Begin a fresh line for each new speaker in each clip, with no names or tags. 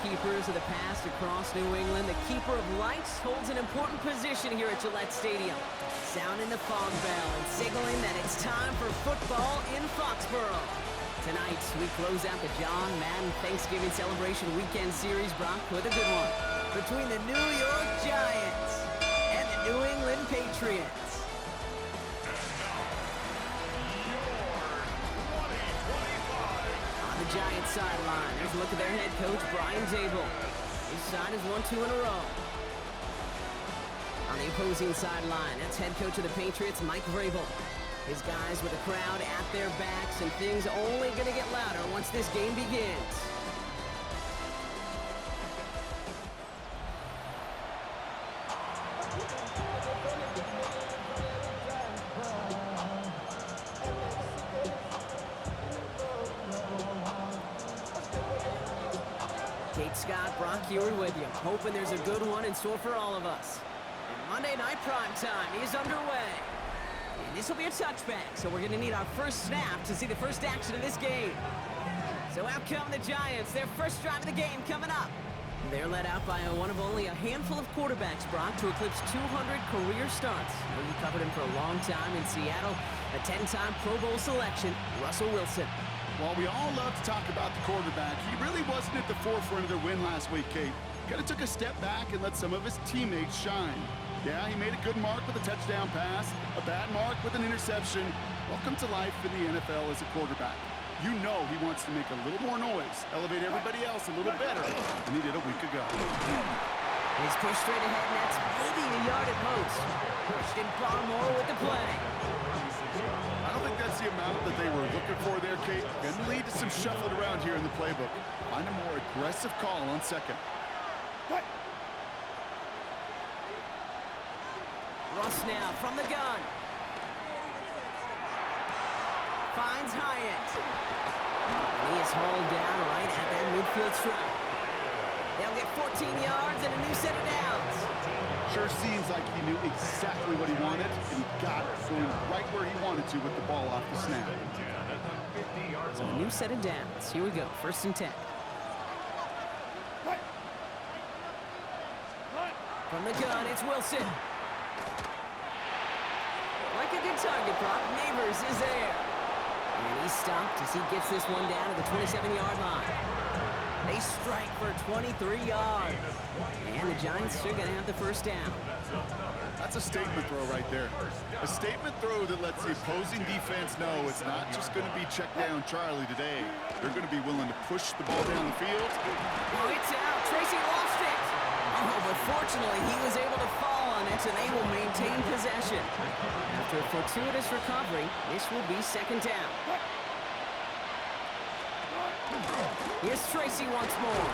keepers of the past across New England, the keeper of lights holds an important position here at Gillette Stadium, sounding the fog bell and signaling that it's time for football in Foxborough. Tonight, we close out the John Madden Thanksgiving Celebration Weekend Series, Brock, with a good one between the New York Giants and the New England Patriots. The Giants sideline. There's a look at their head coach, Brian Dable. His side has won 2 in a row. On the opposing sideline, that's head coach of the Patriots, Mike Vrabel. His guys with the crowd at their backs, and things only going to get louder once this game begins. Scott, Brock Heward with you, hoping there's a good one in store for all of us. And Monday Night Prime Time is underway. And this will be a touchback, so we're going to need our first snap to see the first action of this game. So out come the Giants, their first drive of the game coming up. They're led out by one of only a handful of quarterbacks, Brock, to eclipse 200 career starts. You covered him for a long time in Seattle, a 10-time Pro Bowl selection, Russell Wilson.
While we all love to talk about the quarterback, he really wasn't at the forefront of their win last week, Kate. Kind of took a step back and let some of his teammates shine. Yeah, he made a good mark with a touchdown pass, a bad mark with an interception. Welcome to life in the NFL as a quarterback. You know he wants to make a little more noise, elevate everybody else a little better than he did a week ago.
He's pushed straight ahead, and that's maybe a yard at most. Pushed in far more with the play.
I don't think that's the amount that they were looking for there, Kate. Going to lead to some shuffling around here in the playbook. Find a more aggressive call on second.
Russ now from the gun. Finds Hyatt. And he is hauled down right at that midfield stripe. They'll get 14 yards and a new set of downs.
Sure seems like he knew exactly what he wanted, and he got it, going right where he wanted to with the ball off the snap.
So a new set of downs. Here we go, 1st and 10. From the gun, it's Wilson. Like a good target, Brock. Neighbors is there. And he's stopped as he gets this one down to the 27-yard line. They strike for 23 yards. And the Giants are going to have the first down.
That's a statement throw right there. A statement throw that lets the opposing defense know it's not just going to be check down Charlie today. They're going to be willing to push the ball down the field.
Oh, it's out. Tracy lost it. Oh, but fortunately, he was able to fall on it, and they will maintain possession. After a fortuitous recovery, this will be 2nd down. Here's Tracy once more.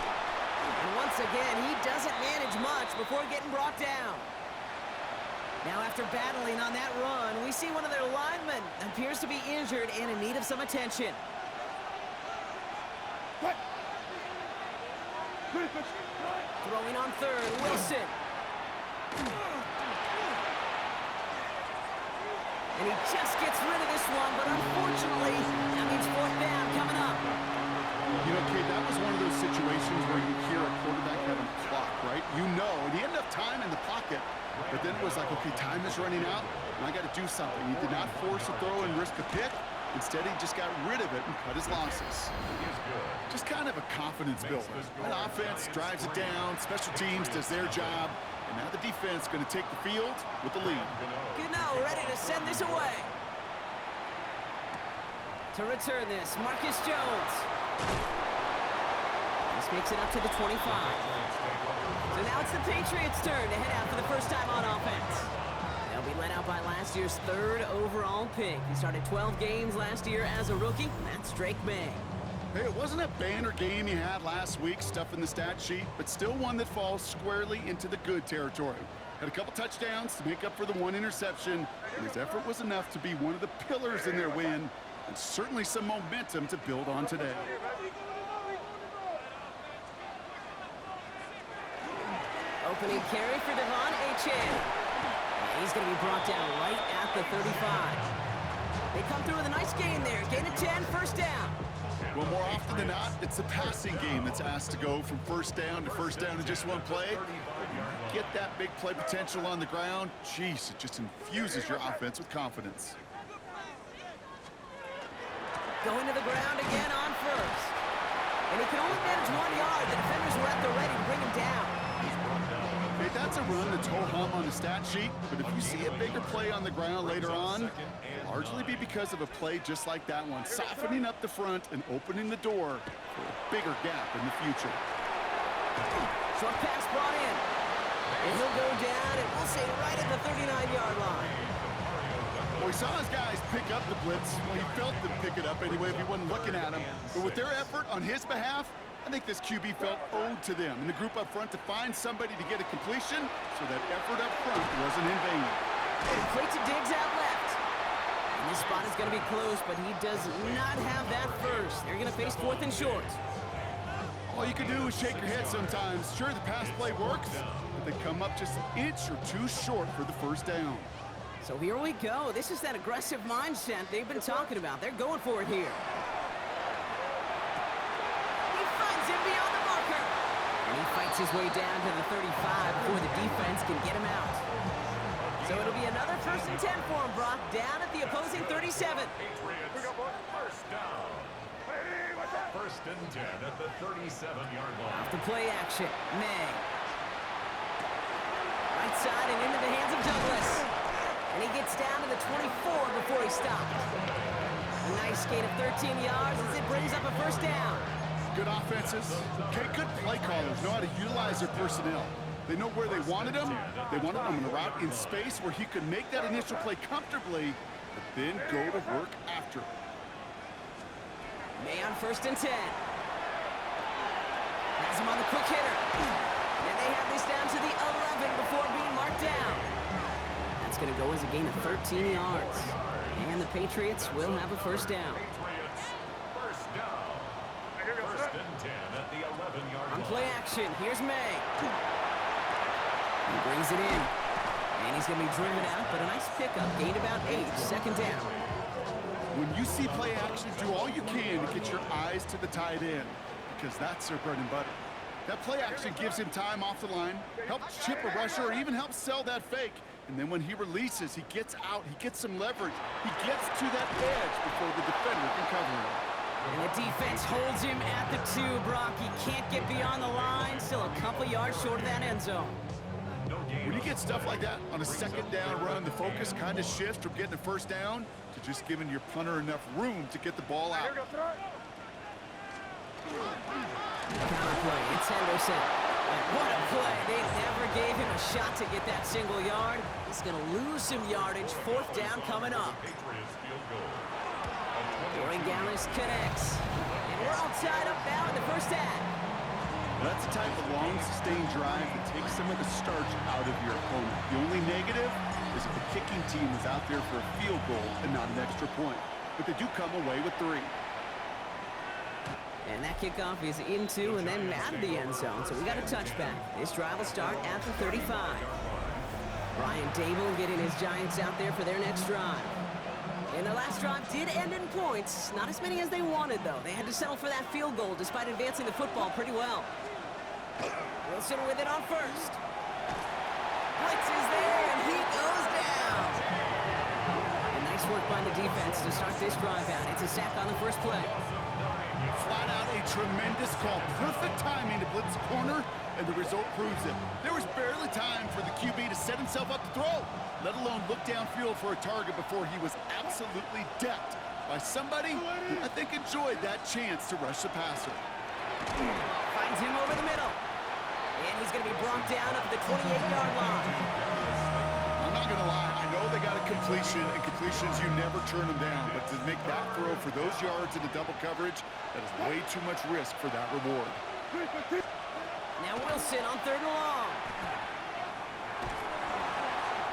And once again, he doesn't manage much before getting brought down. Now, after battling on that run, we see one of their linemen appears to be injured and in need of some attention. Throwing on 3rd, Wilson. And he just gets rid of this one, but unfortunately, that means 4th down coming up.
You know, Kate, that was one of those situations where you hear a quarterback having a clock, right? You know, and he had enough time in the pocket, but then it was like, okay, time is running out, and I got to do something. He did not force a throw and risk a pick. Instead, he just got rid of it and cut his losses. Just kind of a confidence builder. An offense drives it down, special teams does their job, and now the defense going to take the field with the lead.
Gano ready to send this away. To return this, Marcus Jones. This makes it up to the 25. So now it's the Patriots' turn to head out for the first time on offense. They'll be led out by last year's 3rd overall pick. He started 12 games last year as a rookie. That's Drake May.
Hey, it wasn't a banner game he had last week, stuff in the stat sheet, but still one that falls squarely into the good territory. Had a couple touchdowns to make up for the 1 interception, and his effort was enough to be one of the pillars in their win, and certainly some momentum to build on today.
Opening carry for Devon Achane. He's going to be brought down right at the 35. They come through with a nice gain there. Gain of 10, 1st down.
Well, more often than not, it's the passing game that's asked to go from first down in just one play. Get that big play potential on the ground. Jeez, it just infuses your offense with confidence.
Going to the ground again on first. And he can only manage 1 yard. The defenders were at the ready to bring him down.
Okay, that's a run that's ho-hum on the stat sheet, but if you see a bigger play on the ground later on, largely be because of a play just like that one, softening up the front and opening the door for a bigger gap in the future.
Short pass brought in. And he'll go down, and we'll say right at the 39-yard line.
Well, he saw his guys pick up the blitz. Well, he felt them pick it up anyway if he wasn't looking at him. But with their effort on his behalf, I think this QB felt owed to them and the group up front to find somebody to get a completion, so that effort up front wasn't in vain.
And play to Diggs out left. And this spot is going to be close, but he does not have that first. They're going to face 4th and short.
All you can do is shake your head sometimes. Sure, the pass play works, but they come up just an inch or two short for the first down.
So here we go. This is that aggressive mindset they've been talking about. They're going for it here. He finds him beyond the marker. And he fights his way down to the 35 before the defense can get him out. So it'll be another 1st and 10 for him, Brock, down at the opposing 37.
First down. 1st and 10 at the 37-yard line.
Off the play action, May. Right side and into the hands of Douglas. And he gets down to the 24 before he stopped. A nice gain of 13 yards as it brings up a 1st down.
Good offenses. Okay, good play callers know how to utilize their personnel. They know where they wanted him. They wanted him on a route in space where he could make that initial play comfortably, but then go to work after.
May on 1st and 10. Has him on the quick hitter. And they have this down to the 11 before being marked down. That's going to go as a gain of 13 yards. And the Patriots will have a 1st down.
First down. 1st and 10 at the 11-yard line.
On play action, here's May. He brings it in. And he's going to be driven out, but a nice pickup. Gained about 8, 2nd down.
When you see play action, do all you can to get your eyes to the tight end, because that's their bread and butter. That play action gives him time off the line, helps chip a rusher, or even helps sell that fake. And then when he releases, he gets out, he gets some leverage. He gets to that edge before the defender can cover him.
And the defense holds him at the 2, Brock. He can't get beyond the line. Still a couple yards short of that end zone.
When you get stuff like that on a 2nd down run, the focus kind of shifts from getting a 1st down to just giving your punter enough room to get the ball out.
Counter play, it's Henderson. And what a play. They never gave him a shot to get that single yard. He's going to lose some yardage. 4th down coming up. Corey Gallis connects. And we're all tied up now in the 1st half.
That's the type of long, sustained drive that takes some of the starch out of your opponent. The only negative is if the kicking team is out there for a field goal and not an extra point. But they do come away with 3.
And that kickoff is into and then out of the end zone. So we got a touchback. This drive will start at the 35. Brian Dable getting his Giants out there for their next drive. And the last drive did end in points. Not as many as they wanted, though. They had to settle for that field goal despite advancing the football pretty well. Wilson with it on 1st. Blitz is there, and he goes down. And nice work by the defense to start this drive out. It's a sack on the 1st play.
Flat out a tremendous call. Perfect timing to blitz the corner, and the result proves it. There was barely time for the QB to set himself up to throw, let alone look downfield for a target before he was absolutely decked by somebody who I think enjoyed that chance to rush the passer.
Finds him over the middle. And he's going to be brought down up at the 28-yard line.
I'm not going to lie. I know they got a completion, and completions, you never turn them down. But to make that throw for those yards in the double coverage, that is way too much risk for that reward.
Now Wilson on 3rd and long.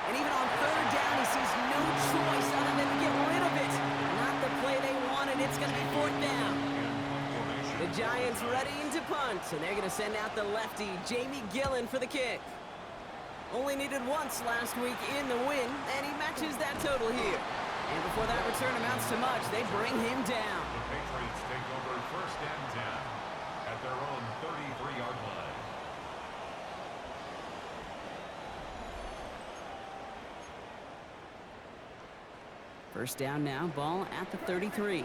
And even on 3rd down, he sees no choice other than to get rid of it. Not the play they wanted. It's going to be 4th down. The Giants readying to punt, and they're going to send out the lefty, Jamie Gillen, for the kick. Only needed once last week in the win, and he matches that total here. And before that return amounts to much, they bring him down.
The Patriots take over
First down now, ball at the 33.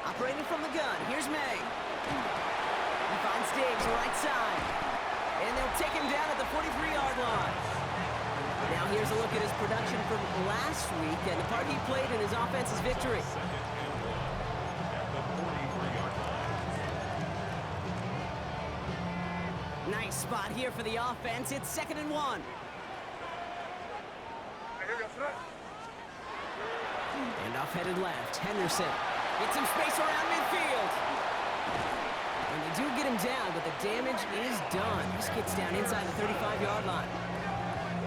Operating from the gun, here's May. He finds Diggs, right side. And they'll take him down at the 43-yard line. Now here's a look at his production from last week and the part he played in his offense's victory. Nice spot here for the offense. It's 2nd and 1. And off headed left. Henderson gets some space around midfield. And they do get him down, but the damage is done. This gets down inside the 35-yard line.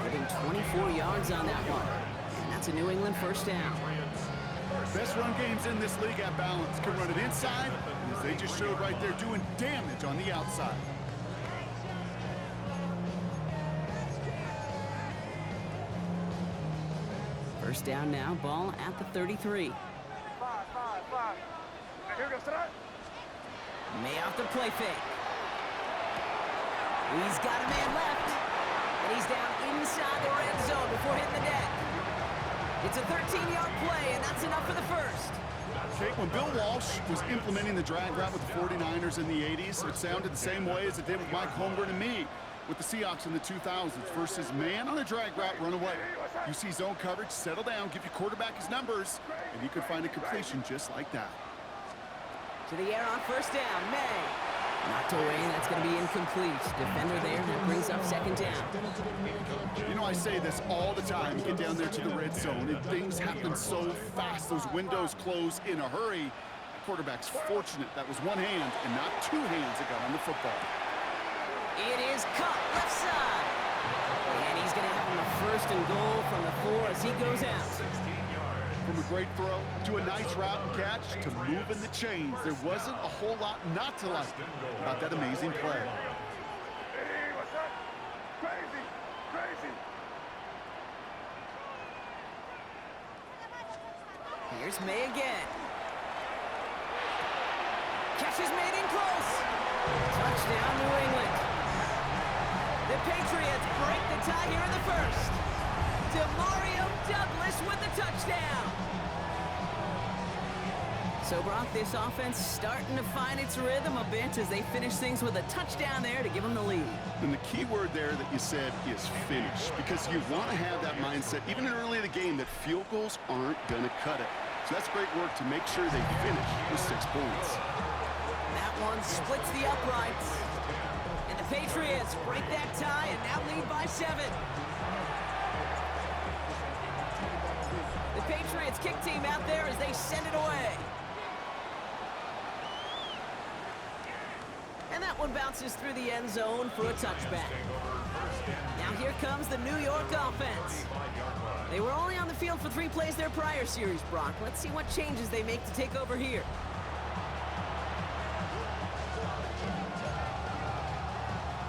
Getting 24 yards on that one. And that's a New England first down.
Best run games in this league at balance. Can run it inside, as they just showed right there, doing damage on the outside.
First down now, ball at the 33. May off the play fake. He's got a man left. And he's down inside the red zone before hitting the deck. It's a 13-yard play, and that's enough for the first.
Okay, when Bill Walsh was implementing the drag route with the 49ers in the 80s, it sounded the same way as it did with Mike Holmgren and me with the Seahawks in the 2000s versus man on a drag route, run away. You see zone coverage, settle down, give your quarterback his numbers, and you could find a completion just like that.
To the air on first down, May. Knocked away, that's going to be incomplete. Defender there, that brings up 2nd down.
You know, I say this all the time. You get down there to the red zone, and things happen so fast. Those windows close in a hurry. The quarterback's fortunate that was one hand and not two hands that got on the football.
It is caught left side. And he's going to have him a 1st and goal from the 4 as he goes out.
From a great throw to a nice route and catch to moving the chains, there wasn't a whole lot not to like about that amazing play.
Here's May again. Catch is made in close. Touchdown, New England. The Patriots break the tie here in the first. Demario Douglas with the touchdown. So, Brock, this offense starting to find its rhythm a bit as they finish things with a touchdown there to give them the lead.
And the key word there that you said is finish, because you want to have that mindset, even early in the game, that field goals aren't going to cut it. So that's great work to make sure they finish with 6 points.
That one splits the uprights. And the Patriots break that tie and now lead by 7. The Patriots kick team out there as they send it away. And that one bounces through the end zone for a touchback. Now here comes the New York offense. They were only on the field for 3 plays their prior series, Brock. Let's see what changes they make to take over here.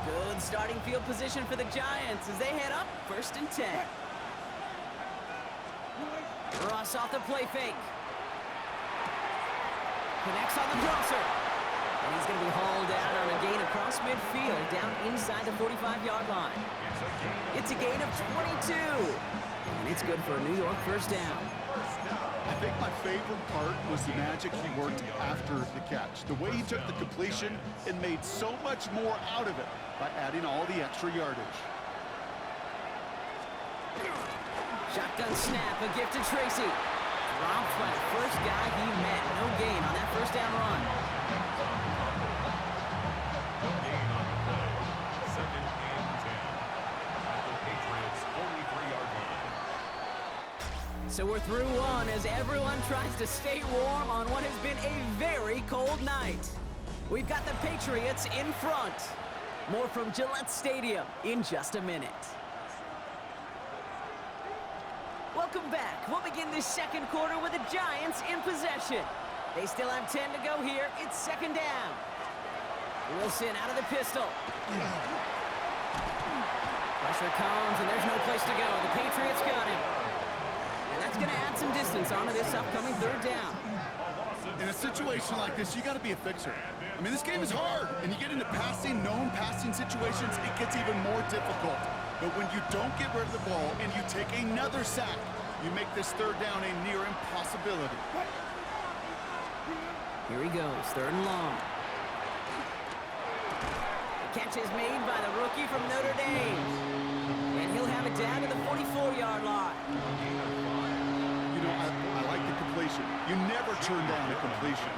Good starting field position for the Giants as they head up 1st and 10. Ross off the play fake. Connects on the crosser. And he's going to be hauled out on a gain across midfield down inside the 45-yard line. It's a gain of 22. And it's good for a New York first down.
I think my favorite part was the magic he worked after the catch. The way he took the completion and made so much more out of it by adding all the extra yardage.
Shotgun snap, a gift to Tracy. Dropped by the first guy he met. No gain on that first down run.
Gain on the play. 2nd and 10 at the Patriots' 43-yard line.
So we're through one as everyone tries to stay warm on what has been a very cold night. We've got the Patriots in front. More from Gillette Stadium in just a minute. Welcome back. We'll begin this second quarter with the Giants in possession. They still have 10 to go here. It's 2nd down. Wilson out of the pistol. Pressure comes, and there's no place to go. The Patriots got him. And that's going to add some distance onto this upcoming 3rd down.
A loss of
In a situation like this, you got to be a fixer. I mean, this game is hard, and you get into known passing situations, it gets even more difficult. But when you don't get rid of the ball and you take another sack, you make this third down a near impossibility.
Here he goes, 3rd and long. The catch is made by the rookie from Notre Dame. And he'll have it down to the 44-yard line.
You know, I like the completion. You never turn down a completion.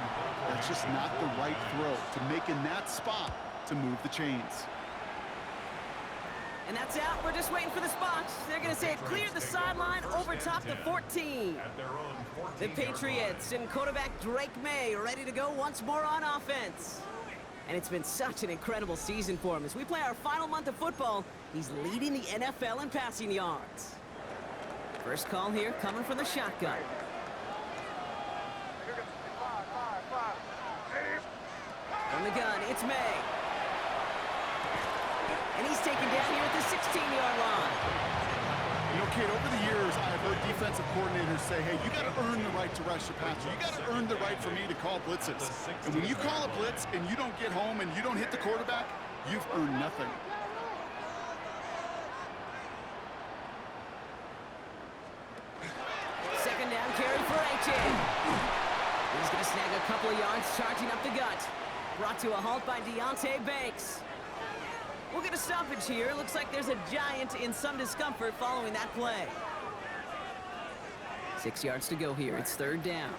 That's just not the right throw to make in that spot to move the chains.
And that's out. We're just waiting for the spots. They're going to say it cleared the sideline over top the 14. The Patriots and quarterback Drake May ready to go once more on offense. And it's been such an incredible season for him. As we play our final month of football, he's leading the NFL in passing yards. First call here coming from the shotgun. From the gun, it's May. And he's taken down here at the 16-yard line.
You know, Kate, over the years, I've heard defensive coordinators say, hey, you got to earn the right to rush the passer. You got to earn the right for me to call blitzes. And when you call a blitz and you don't get home and you don't hit the quarterback, you've earned nothing.
Second down carry for A.J. He's going to snag a couple of yards charging up the gut. Brought to a halt by Deonte Banks. We'll get a stoppage here. Looks like there's a giant in some discomfort following that play. 6 yards to go here. It's 3rd down.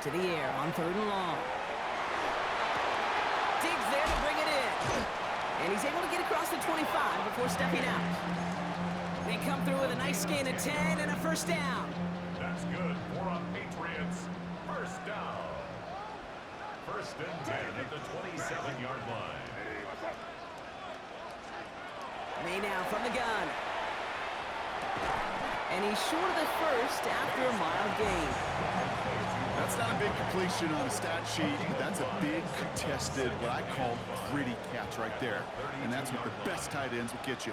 To the air on 3rd and long. Diggs there to bring it in. And he's able to get across the 25 before stepping out. They come through with a nice gain of 10 and a first down.
That's good. 4 on Patriots. First down. 1st and 10 at the 27-yard line.
May now from the gun. And he's short of the first after a mild gain.
That's not a big completion on a stat sheet. That's a big contested, what I call gritty catch right there. And that's what the best tight ends will get you.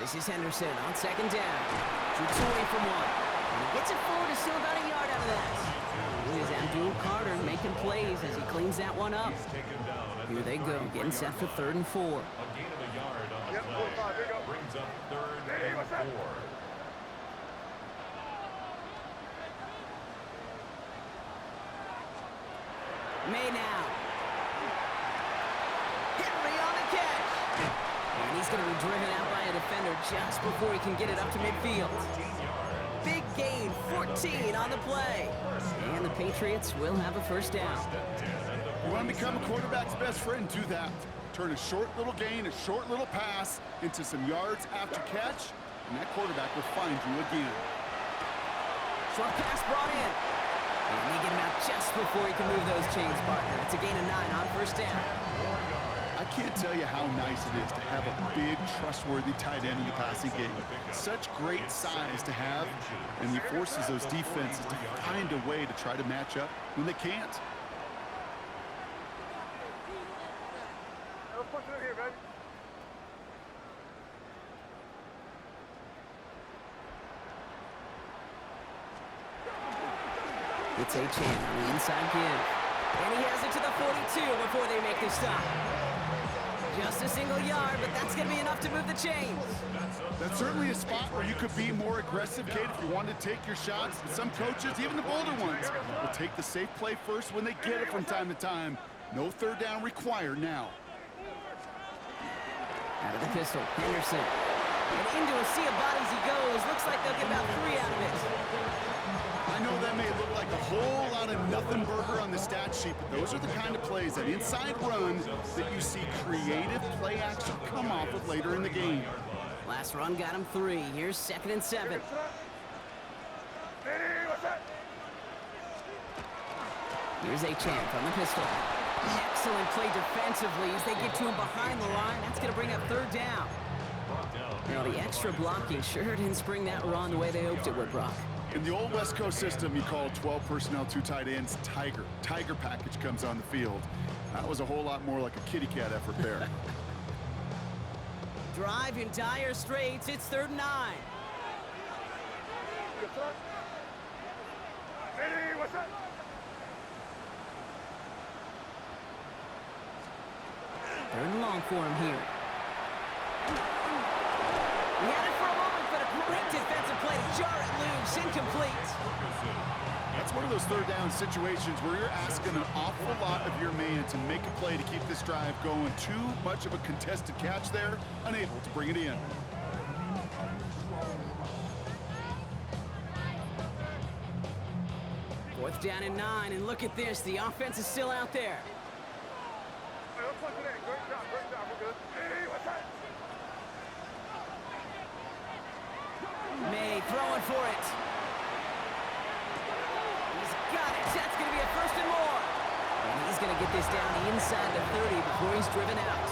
This is Henderson on 2nd down. Shoots away from one. And he gets it forward to still about a yard out of that. Here's Abdul Carter making plays as he cleans that one up. Here they go, getting set for 3rd and 4.
A gain of a yard on the play. Brings up 3rd and 4.
May now. Henry on the catch. And he's going to be driven out by a defender just before he can get it up to midfield. Big gain, 14 on the play. And the Patriots will have a first down.
You want to become a quarterback's best friend, do that. Turn a short little gain, a short little pass into some yards after catch, and that quarterback will find you again.
Short pass brought in. And they get him out just before he can move those chains, partner. It's a gain of 9 on first down.
I can't tell you how nice it is to have a big, trustworthy tight end in the passing game. Such great size to have, and he forces those defenses to find a way to try to match up when they can't.
It's A-Chan on the inside give. And he has it to the 42 before they make the stop. Just a single yard, but that's going to be enough to move the chains.
That's certainly a spot where you could be more aggressive, Kate, if you wanted to take your shots. And some coaches, even the bolder ones, will take the safe play first when they get it from time to time. No 3rd down required now.
Out of the pistol, Henderson. And into a sea of bodies he goes. Looks like they'll get about 3 out of it.
I know that may look like a whole lot of nothing burger on the stat sheet, but those are the kind of plays, that inside run, that you see creative play action come off with later in the game.
Last run got him 3. Here's 2nd and 7. Here's A-Chan from the pistol. Excellent play defensively as they get to him behind the line. That's going to bring up 3rd down.
Brought down
Well, the extra blocking sure didn't spring that run the way they hoped it would, Brock.
In the old West Coast system, you call 12 personnel, 2 tight ends, Tiger. Tiger package comes on the field. That was a whole lot more like a kitty cat effort there.
Drive in dire straits. It's 3rd and 9.
Hey, what's up?
Third and long for him here. He had it for a moment, but a great defensive play to jar it loose. Incomplete.
That's one of those 3rd down situations where you're asking an awful lot of your man to make a play to keep this drive going. Too much of a contested catch there, unable to bring it in.
Fourth down and 9, and look at this. The offense is still out there.
Hey, let's look today. Great job, we're good. Hey, what's up?
May throwing for it. He's got it. That's going to be a 1st and more. And he's going to get this down inside the 30 before he's driven out.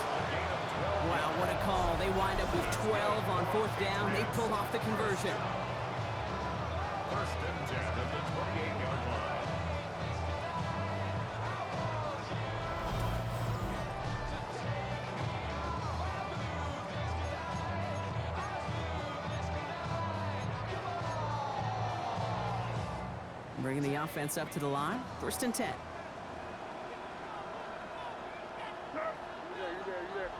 Wow, what a call. They wind up with 12 on 4th down. They pull off the conversion.
1st and 10 at the 28-yard line.
Bringing the offense up to the line. 1st and 10.
You there.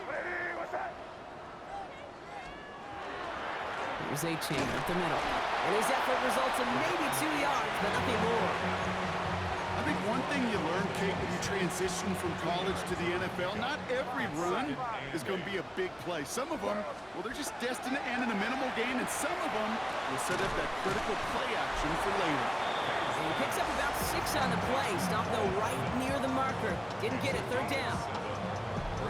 Hey, what's up?
Here's a chain up the middle. And his effort results in maybe 2 yards, but nothing more.
I think one thing you learn, Kate, when you transition from college to the NFL, not every run is going to be a big play. Some of them, well, they're just destined to end in a minimal gain, and some of them will set up that critical play action for later.
And he picks up about 6 on the play. Stopped, though, right near the marker. Didn't get it. 3rd down.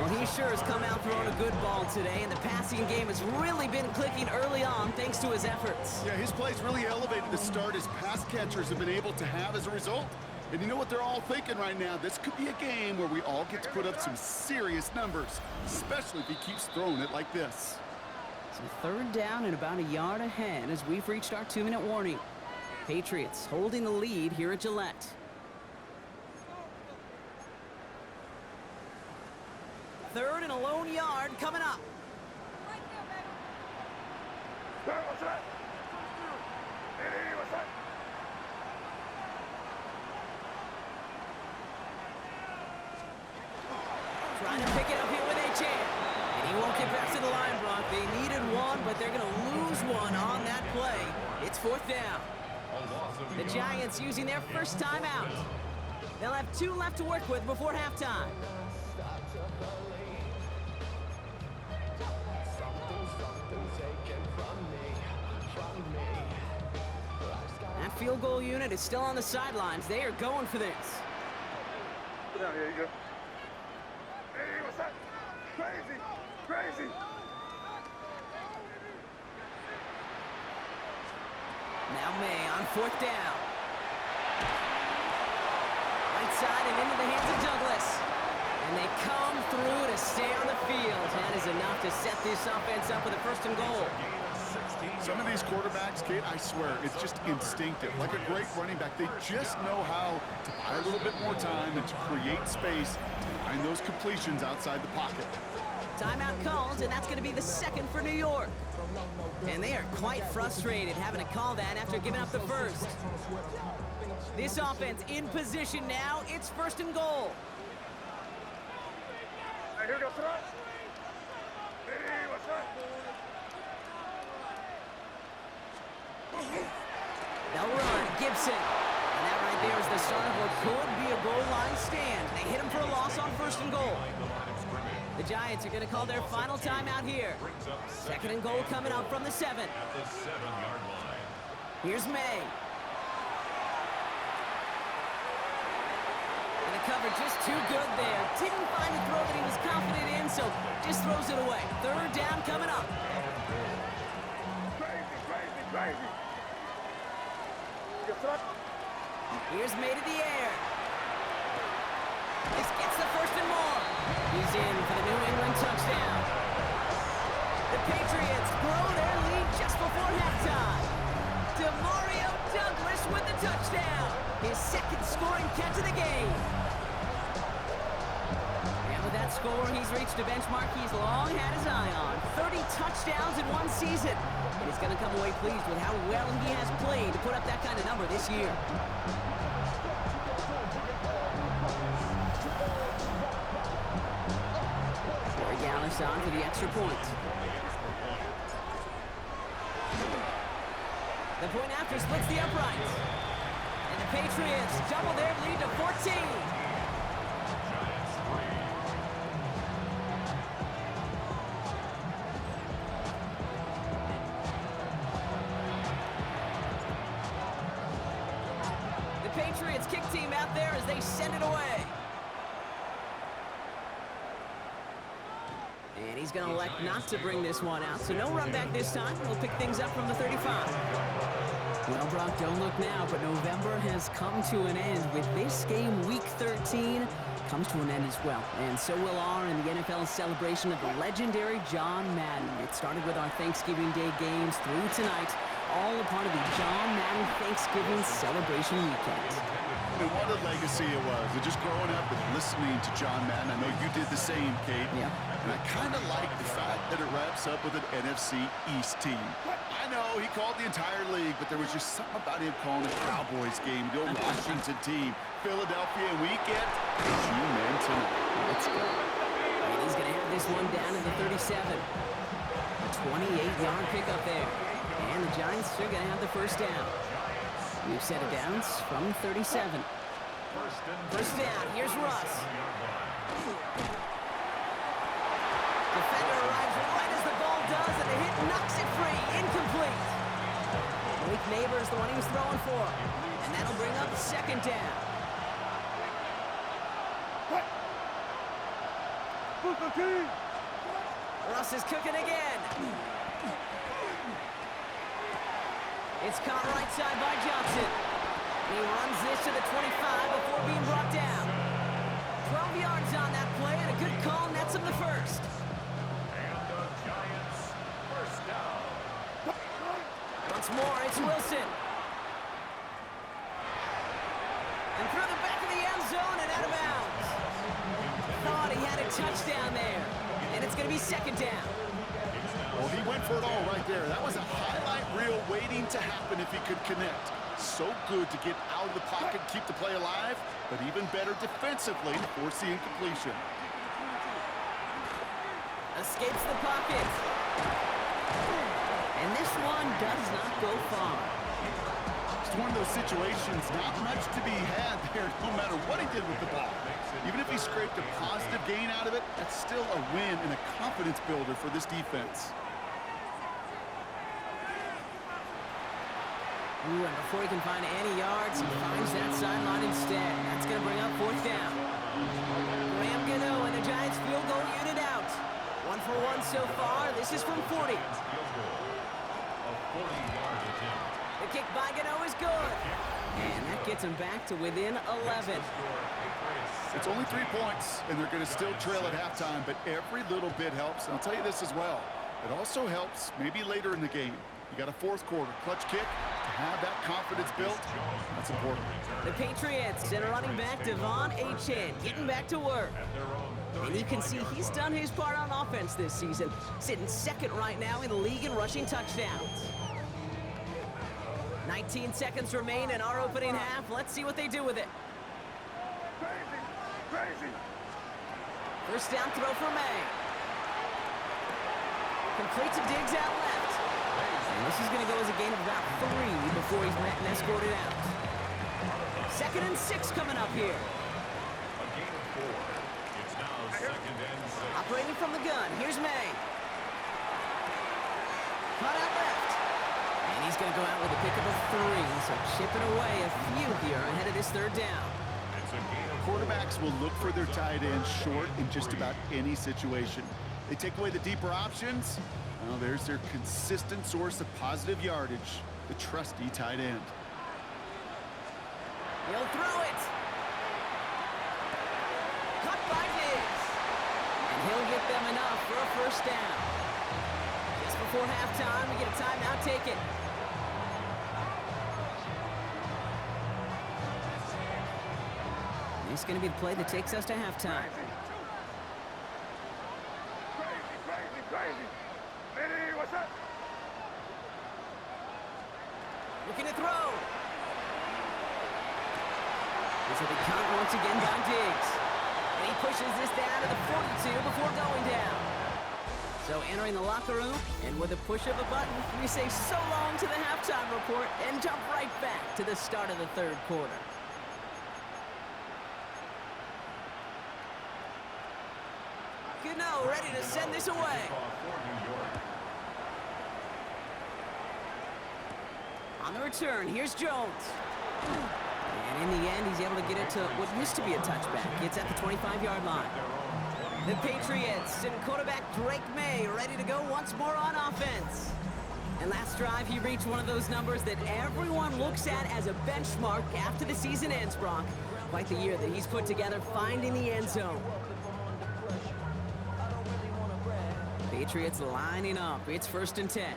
Well, he sure has come out throwing a good ball today, and the passing game has really been clicking early on thanks to his efforts.
Yeah, his plays really elevated the start his pass catchers have been able to have as a result. And you know what they're all thinking right now? This could be a game where we all get to put up some serious numbers, especially if he keeps throwing it like this.
So 3rd down and about a yard ahead as we've reached our 2-minute warning. Patriots holding the lead here at Gillette. Third and a lone yard coming up.
Hey, what's up? Hey, what's up?
Trying to pick it up here with a chance. And he won't get back to the line, Brock. They needed one, but they're going to lose one on that play. It's 4th down. The Giants using their first timeout. They'll have 2 left to work with before halftime. That field goal unit is still on the sidelines. They are going for this.
Sit down, here you go. Hey, what's up? Crazy.
Now May on 4th down. Right side and into the hands of Douglas. And they come through to stay on the field. That is enough to set this offense up with a 1st and goal.
Some of these quarterbacks, Kate, I swear, it's just instinctive. Like a great running back, they just know how to buy a little bit more time and to create space to find those completions outside the pocket.
Timeout called, and that's going to be the 2nd for New York. And they are quite frustrated having to call that after giving up the 1st. This offense in position now. It's 1st and goal.
Hey, here we go, sit up. Hey, what's up?
They'll run. Gibson. And that right there is the start of what could be a goal line stand. They hit him for a loss on 1st and goal. The Giants are going to call their final timeout here. 2nd and goal coming up from the 7.
At the 7-yard line.
Here's May. And the cover just too good there. Didn't find a throw that he was confident in, so just throws it away. 3rd down coming up.
Crazy. You sit up.
Here's May to the air. This gets the 1st and more. He's in for the New England touchdown. The Patriots grow their lead just before halftime. Demario Douglas with the touchdown. His second scoring catch of the game. And with that score, he's reached a benchmark he's long had his eye on. 30 touchdowns in one season. And he's going to come away pleased with how well he has played to put up that kind of number this year. Dallas on for the extra point. The point after splits the uprights. And the Patriots double their lead to 14. The Patriots kick team out there as they send it away. And he's going to elect not to bring this one out. So no run back this time. We'll pick things up from the 35. Well, Brock, don't look now, but November has come to an end. With this game, Week 13 comes to an end as well. And so will our in the NFL celebration of the legendary John Madden. It started with our Thanksgiving Day games through tonight, all a part of the John Madden Thanksgiving celebration weekend.
And what a legacy it was. And just growing up and listening to John Madden, I know you did the same, Kate.
Yeah.
And I kind of like the fact that it wraps up with an NFC East team. I know he called the entire league, but there was just something about him calling the Cowboys game, the old Washington team, Philadelphia, and we get G-Men tonight.
Let's go. And he's going to have this one down in the 37. A 28-yard pickup there. And the Giants are going to have the first down. We've set it down from 37. First down. Here's Russ. Defender arrives right as the ball does, and the hit knocks it free. Incomplete. Malik Neighbors, the one he was throwing for. And that'll bring up second down. Russ is cooking again. It's caught right side by Johnson. He runs this to the 25 before being brought down. 12 yards on that play, and a good call nets him the first.
And the Giants first down.
Once more, it's Wilson. And through the back of the end zone and out of bounds. Thought he had a touchdown there. And it's going to be second down.
Well, he went for it all right there. That was a highlight reel waiting to happen if he could connect. So good to get out of the pocket, keep the play alive, but even better defensively to force the incompletion.
Escapes the pocket. And this one does not go far.
It's one of those situations, not much to be had there, no matter what he did with the ball. Even if he scraped a positive gain out of it, that's still a win and a confidence builder for this defense.
Ooh, and before he can find any yards, he finds that sideline instead. That's going to bring up fourth down. Graham Gano and the Giants field goal unit out. 1 for 1 so far. This is from 40. The kick by Gano is good. And that gets him back to within 11.
It's only 3 points, and they're going to still trail at halftime, but every little bit helps. And I'll tell you this as well. It also helps maybe later in the game. You got a fourth quarter clutch kick. To have that confidence built, that's important.
The Patriots and running back Devon Achane getting back to work. And you can see he's done his part on offense this season, sitting second right now in the league in rushing touchdowns. 19 seconds remain in our opening half. Let's see what they do with it.
Crazy.
First down throw for May. Complete to Diggs out left. And this is going to go as a gain of about 3 before he's met and escorted out. 2nd and 6 coming up here.
A gain of 4. It's now 2nd and 6.
Operating from the gun. Here's May. Cut out left. And he's going to go out with a pickup of 3. So chipping away a few here ahead of this third down.
It's a gain of 4.
Quarterbacks will look for their tight end short in just about any situation. They take away the deeper options. Well, there's their consistent source of positive yardage, the trusty tight end.
He'll throw it. Cut by Diggs. And he'll get them enough for a first down. before halftime. We get a timeout taken. This is going to be the play that takes us to halftime.
Crazy. Lady, what's up?
Looking to throw. This will be caught once again by Diggs. And he pushes this down to the 42 before going down. So entering the locker room, and with a push of a button, we say so long to the halftime report and jump right back to the start of the third quarter. Gano ready to send this away. On the return, here's Jones. And in the end, he's able to get it to what used to be a touchback. It's at the 25-yard line. The Patriots and quarterback Drake May ready to go once more on offense. And last drive, he reached one of those numbers that everyone looks at as a benchmark after the season ends, Brock. Quite the year that he's put together finding the end zone. Patriots lining up. It's 1st and 10.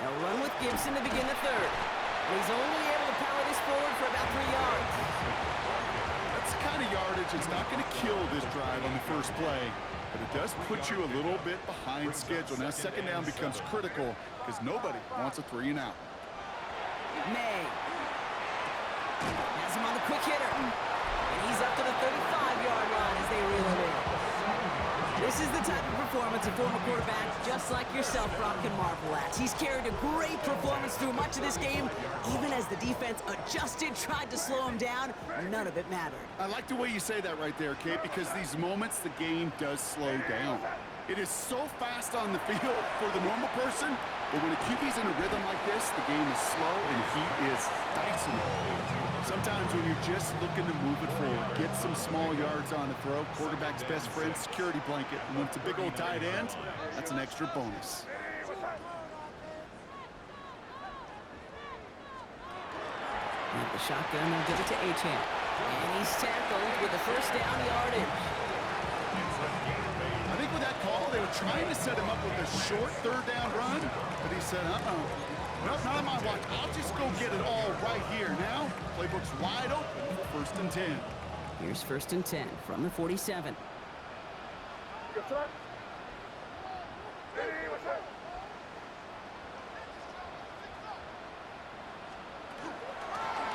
They'll run with Gibson to begin the third. And he's only able to power this forward for about 3 yards.
That's the kind of yardage that's not going to kill this drive on the first play, but it does put you a little bit behind schedule. Now, second down becomes critical because nobody wants a 3 and out.
May has him on the quick hitter. And he's up to the 35-yard line as they reel him in. This is the type of performance a former quarterback just like yourself, Brock, can marvel at. He's carried a great performance through much of this game. Even as the defense adjusted, tried to slow him down, none of it mattered.
I like the way you say that right there, Kate, because these moments the game does slow down. It is so fast on the field for the normal person, but when a QB's in a rhythm like this, the game is slow and he is dicing it. Sometimes when you're just looking to move it forward, get some small yards on the throw, quarterback's best friend, security blanket. And when it's a big old tight end, that's an extra bonus.
And the shotgun will give it to Achane. And he's tackled with the first down yardage.
I think with that call, they were trying to set him up with a short third down run, but he said, nope, not on my watch. I'll just go get it all right here. Now, playbook's wide open for 1st and 10.
Here's 1st and 10 from the 47.
What's up? Lady, what's up?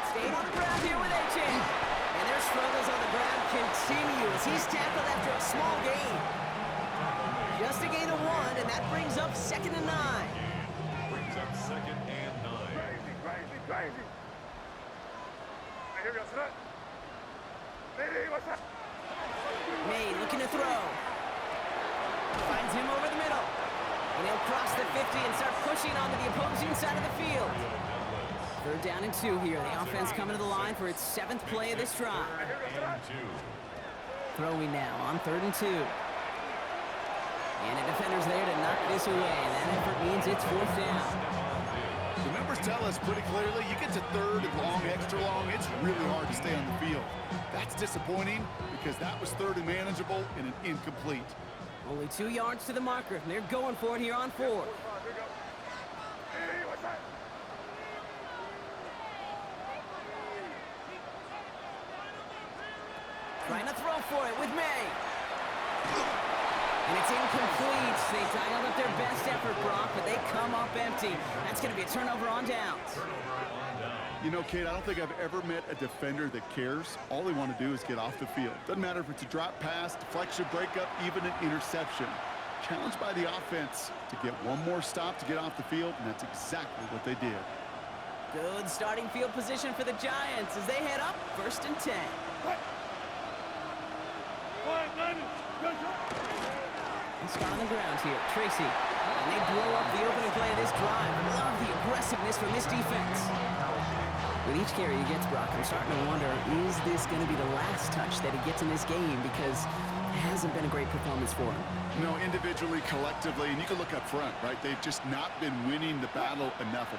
Staying on the ground here with Achane. And their struggles on the ground continue as he's tackled after a small gain. Just a gain of 1, and that brings up 2nd and 9.
Brings up 2nd and 9.
Crazy. Hey, here we go, son. Lady, what's up?
May looking to throw. Finds him over the middle. And he'll cross the 50 and start pushing onto the opposing side of the field. 3rd down and 2 here. The offense coming to the line for its 7th play of this drive. Throwing now on 3rd and 2. And the defender's there to knock this away. And that effort means it's 4th down.
The numbers tell us pretty clearly, you get to 3rd and long, extra long, it's really hard to stay on the field. That's disappointing because that was 3rd and manageable and an incomplete.
Only 2 yards to the marker, and they're going for it here on 4.
Here we go. Hey, what's up?
Trying to throw for it with May. And it's incomplete. They dialed up their best effort, Brock, but they come up empty. That's going to be a turnover on downs.
You know, Kate, I don't think I've ever met a defender that cares. All they want to do is get off the field. Doesn't matter if it's a drop pass, deflection, breakup, even an interception. Challenged by the offense to get one more stop to get off the field, and that's exactly what they did.
Good starting field position for the Giants as they head up 1st and 10. And Scott on the ground here. Tracy. And they blow up the opening play of this drive. Love the aggressiveness from this defense. With each carry he gets, Brock, I'm starting to wonder, is this going to be the last touch that he gets in this game? Because it hasn't been a great performance for him.
No, individually, collectively, and you can look up front, right? They've just not been winning the battle enough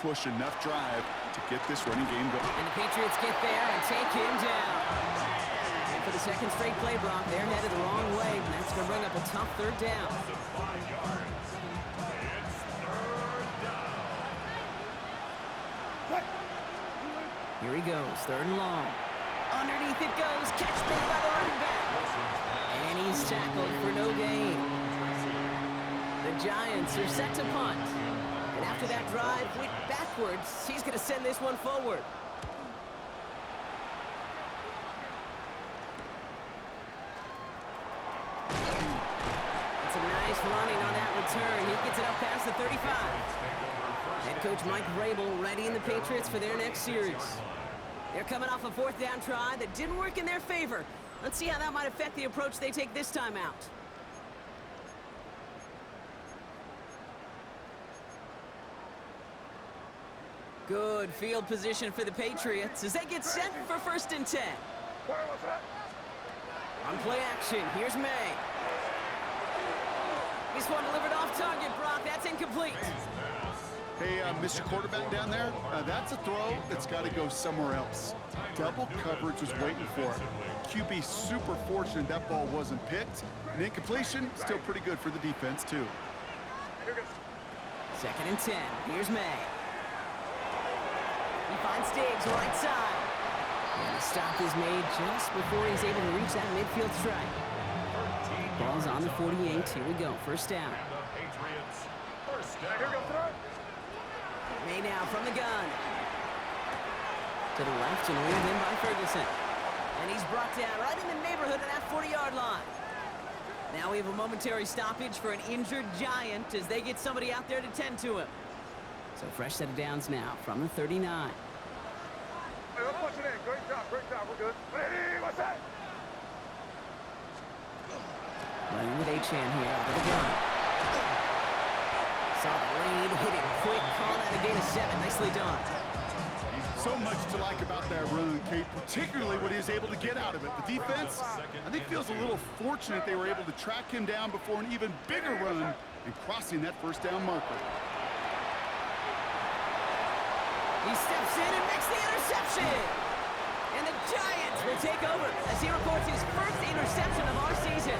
push, enough drive to get this running game going.
And the Patriots get there and take him down. And for the second straight play, Brock, they're headed the wrong way, and that's going to bring up a tough third down.
5 yards. It's third down.
Here he goes, third and long. Underneath it goes, catch made by the running back. And he's tackled for no gain. The Giants are set to punt. And after that drive went backwards, he's going to send this one forward. It's a nice running on that return. He gets it up past the 35. Head coach Mike Vrabel readying the Patriots for their next series. They're coming off a fourth down try that didn't work in their favor. Let's see how that might affect the approach they take this time out. Good field position for the Patriots as they get set for 1st and 10. On play action, here's May. This one delivered off target, Brock. That's incomplete.
Hey, Mr. Quarterback down there, that's a throw that's got to go somewhere else. Double coverage was waiting for it. QB super fortunate that ball wasn't picked. An incompletion, still pretty good for the defense, too.
2nd and 10. Here's May. He finds Diggs right side. And the stop is made just before he's able to reach that midfield strike. Ball's on the 48. Here we go. 1st down. May now from the gun. To the left and reeled in by Ferguson. And he's brought down right in the neighborhood of that 40-yard line. Now we have a momentary stoppage for an injured Giant as they get somebody out there to tend to him. So fresh set of downs now from the 39.
Hey, let's punch it in. Great job, we're good. Hey, what's that?
Running with Achane here out of the gun. Saw the lead, hit it quick, call out a gain of 7. Nicely done.
So much to like about that run, Kate, particularly what he was able to get out of it. The defense, I think, feels a little fortunate they were able to track him down before an even bigger run and crossing that 1st down marker.
He steps in and makes the interception. And the Giants will take over as he reports his 1st interception of our season.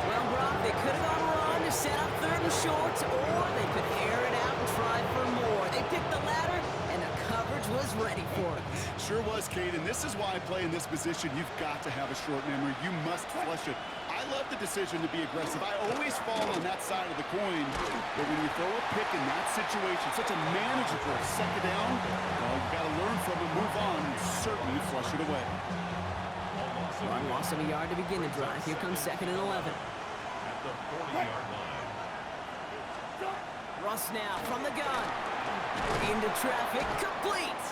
Well, Brock, they could have gone wrong to set up 3rd and short, or they could air it out and try for more. They picked the latter, and the coverage was ready for it.
Sure was, Kate, and this is why I play in this position. You've got to have a short memory. You must flush it. I love the decision to be aggressive. I always fall on that side of the coin, but when you throw a pick in that situation, such a manageable 2nd down, well, you've got to learn from it, move on, and certainly flush it away.
One loss of a yard to begin the drive. Here comes 2nd and 11.
At the 40-yard line.
Russ now from the gun. Into traffic, complete.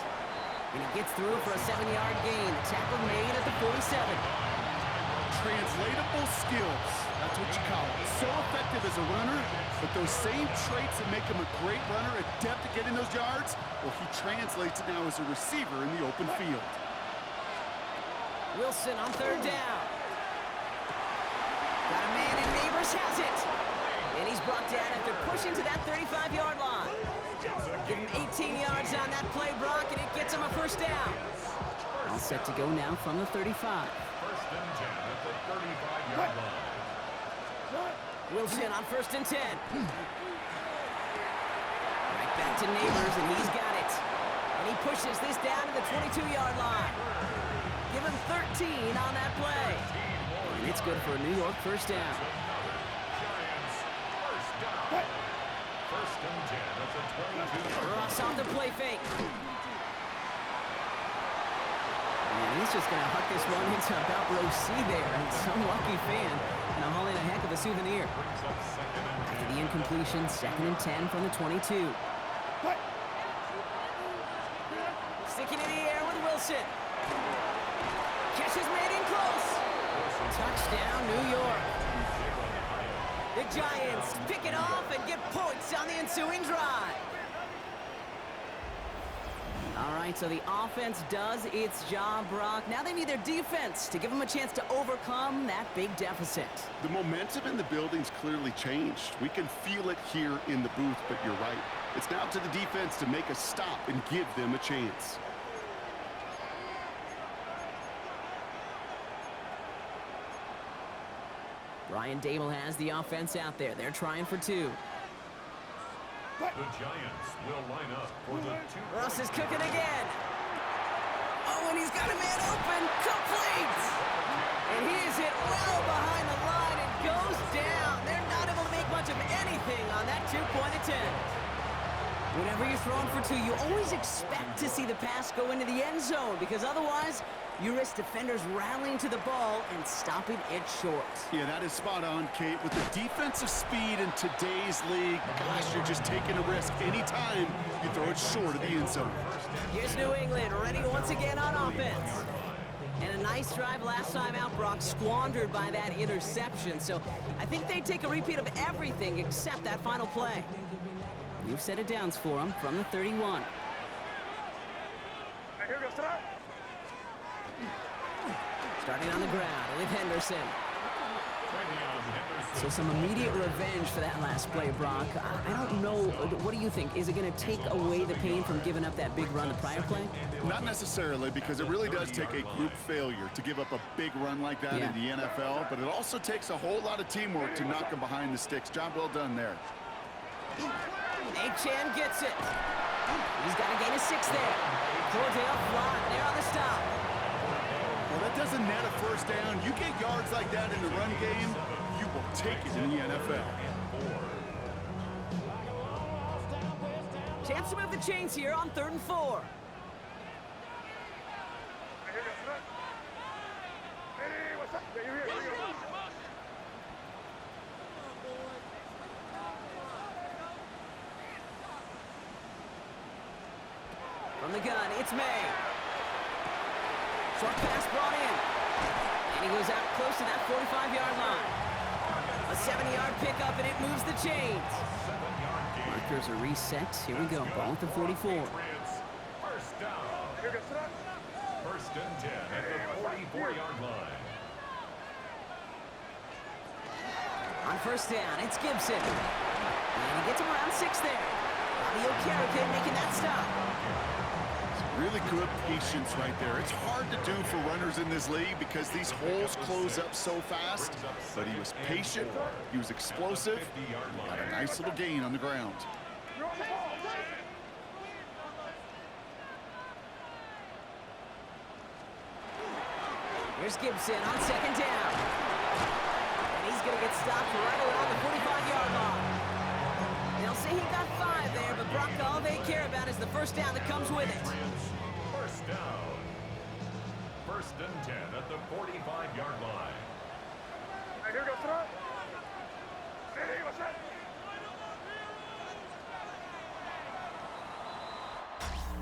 And he gets through for a 7-yard gain. The tackle made at the 47.
Translatable skills, that's what you call it. So effective as a runner, but those same traits that make him a great runner, adept at getting those yards, well, he translates it now as a receiver in the open field.
Wilson on 3rd down. Got a man, and Neighbors has it. And he's brought down after pushing to that 35-yard line. Give him 18 yards on that play, Brock, and it gets him a 1st down. All set to go now from the 35.
1st and 10 at the 35-yard line.
Wilson on 1st and 10. Right back to Neighbors, and he's got it. And he pushes this down to the 22-yard line. Give him 13 on that play. And it's good for a New York 1st down.
Giants, 1st down. 1st and 10 at the 22-yard line.
Ross on the play fake. And he's just going to huck this one into about row C there. And some lucky fan going to haul in a heck of a souvenir. After the incompletion, 2nd and 10 from the 22. Sticking in the air with Wilson. Catch is made in close. Touchdown, New York. The Giants pick it off and get points on the ensuing drive. All right, so the offense does its job, Brock. Now they need their defense to give them a chance to overcome that big deficit.
The momentum in the building's clearly changed. We can feel it here in the booth, but you're right. It's now to the defense to make a stop and give them a chance.
Ryan Dable has the offense out there. They're trying for two.
The Giants will line up for the two.
Russ is cooking again. Oh, and he's got a man open. Complete. And he is hit well behind the line and goes down. They're not able to make much of anything on that two-point attempt. Whenever you're throwing for two, you always expect to see the pass go into the end zone because otherwise you risk defenders rallying to the ball and stopping it short.
Yeah, that is spot on, Kate. With the defensive speed in today's league, gosh, you're just taking a risk anytime you throw it short of the end zone.
Here's New England ready once again on offense. And a nice drive last time out, Brock, squandered by that interception. So I think they take a repeat of everything except that final play. You've set it downs for them from the 31. Starting on the ground with Henderson. So some immediate revenge for that last play, Brock. I don't know. What do you think? Is it going to take away the pain from giving up that big run the prior play?
Not necessarily, because it really does take a group failure to give up a big run like that in the NFL, but it also takes a whole lot of teamwork to knock them behind the sticks. Job well done there.
Achan gets it. He's got to gain a 6 there. Cordell Flott there on the stop.
Well, that doesn't net a first down. You get yards like that in the run game, you will take it in the NFL.
Chance to move the chains here on 3rd and 4.
Hey, what's up? Yeah, you're here.
From the gun, it's May. Short pass brought in. And he goes out close to that 45-yard line. A 70-yard pickup, and it moves the chains. Markers are reset. Here we go. Ball at the 44.
First down. First and 10 at the 44-yard line.
On first down, it's Gibson. And he gets him around 6 there. Bobby Okereke making that stop.
Really good patience right there. It's hard to do for runners in this league because these holes close up so fast. But he was patient, he was explosive, got a nice little gain on the ground.
Here's Gibson on 2nd down. And he's going to get stopped right around the 45-yard line. They'll say he got 5 there, but Brock, all they care about is the first down that comes with it.
First down. First and 10 at the 45-yard line.
Hey, here goes Trump. Hey, what's up?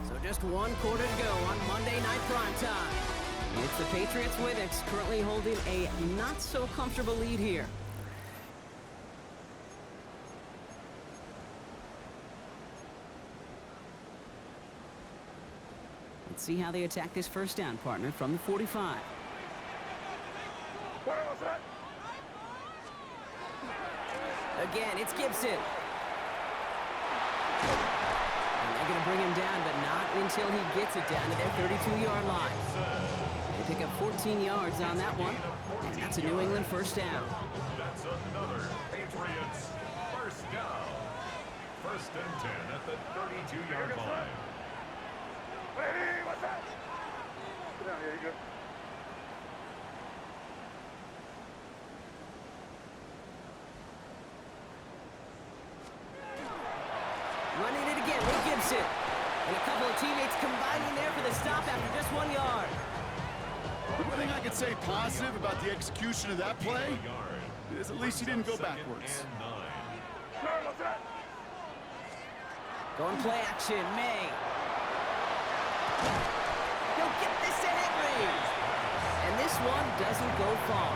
So just 1 quarter to go on Monday Night Primetime. It's the Patriots with it, currently holding a not-so-comfortable lead here. Let's see how they attack this first down, partner, from the 45.
What was that?
Again, it's Gibson. And they're going to bring him down, but not until he gets it down to their 32-yard line. They pick up 14 yards on that one, and that's a New England first down.
That's another Patriots first down. First and 10 at the 32-yard line.
Hey, what's that? Sit down here, you good?
Running it again with Gibson. And a couple of teammates combining there for the stop after just 1 yard.
One thing I could say positive about the execution of that play is at least he didn't go backwards.
What's that?
Going play action, May. He'll get this to Henry. And this one doesn't go far.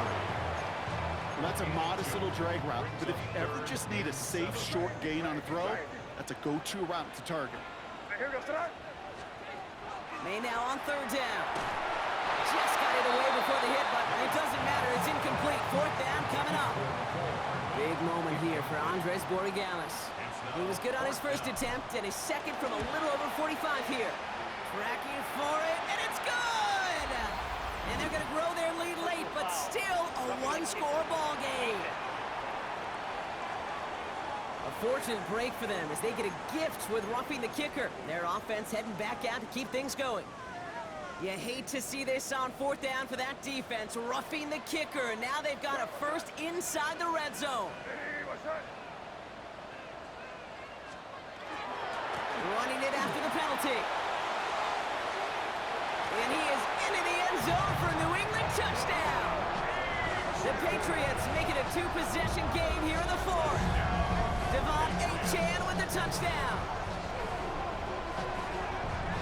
Well, that's a modest little drag route, but if you ever just need a safe, short gain on a throw, that's a go-to route to target.
Hey, here goes Trump.
May now on 3rd down. Just got it away before the hit, but it doesn't matter. It's incomplete. 4th down coming up. Big moment here for Andres Borregales. He was good on his first attempt, and his second from a little over 45 here. Tracking for it, and it's good! And they're going to grow their lead late, but still a one-score ball game. fortunate break for them as they get a gift with roughing the kicker. Their offense heading back out to keep things going. You hate to see this on 4th down for that defense, roughing the kicker, and now they've got a first inside the red zone.
Hey, what's that?
Running it after the penalty. And he is into the end zone for a New England touchdown. The Patriots make it a 2-possession game here in the 4th. Devon Achane with the touchdown.